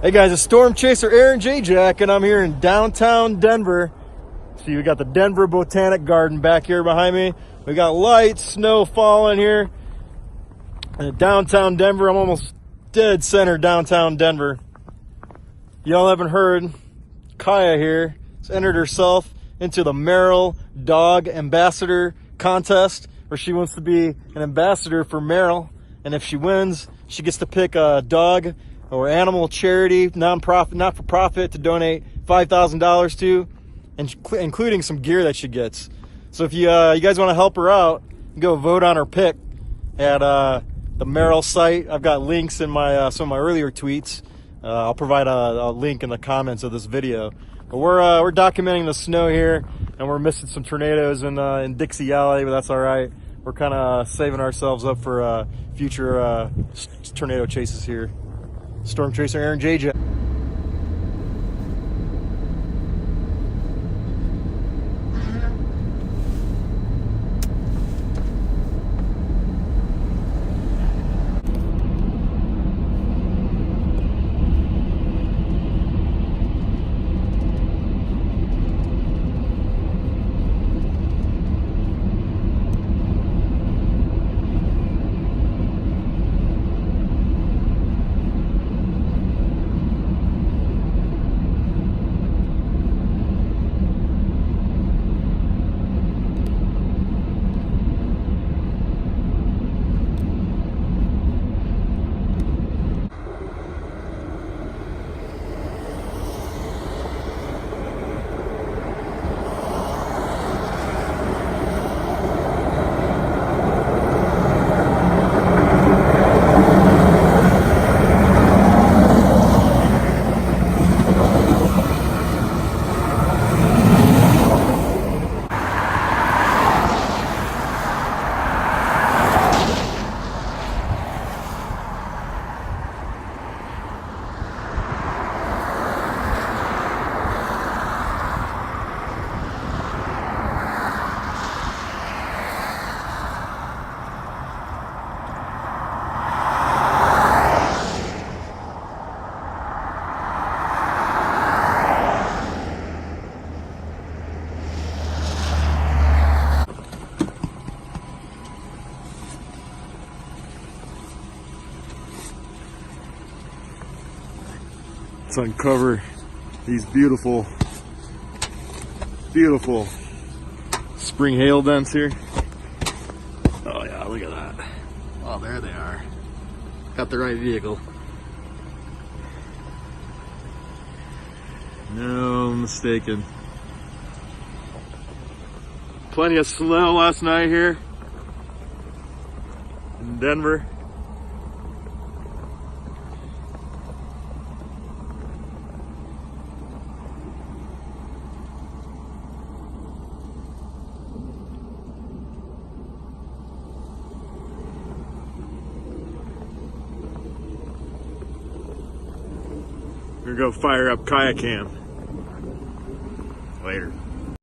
Hey guys, it's Storm Chaser Aaron Jayjack, and I'm here in downtown Denver. See, we got the Denver Botanic Garden back here behind me. We got lights, snow falling here. And downtown Denver, I'm almost dead center downtown Denver. Y'all haven't heard, Kaya here has entered herself into the Merrell Dog Ambassador Contest, where she wants to be an ambassador for Merrell. And if she wins, she gets to pick a dog or animal charity, non-profit, not-for-profit, to donate $5,000 to, including some gear that she gets. So if you guys want to help her out, go vote on her pick at the Merrell site. I've got links in my some of my earlier tweets. I'll provide a link in the comments of this video. But we're documenting the snow here, and we're missing some tornadoes in Dixie Alley, but that's all right. We're kind of saving ourselves up for future tornado chases here. Storm Chaser Aaron Jayjack. Let's uncover these beautiful spring hail dents here. Oh yeah, look at that. Oh, there they are. Got the right vehicle. No mistaken. Plenty of snow last night here in Denver. We're gonna go fire up Kaya Cam later.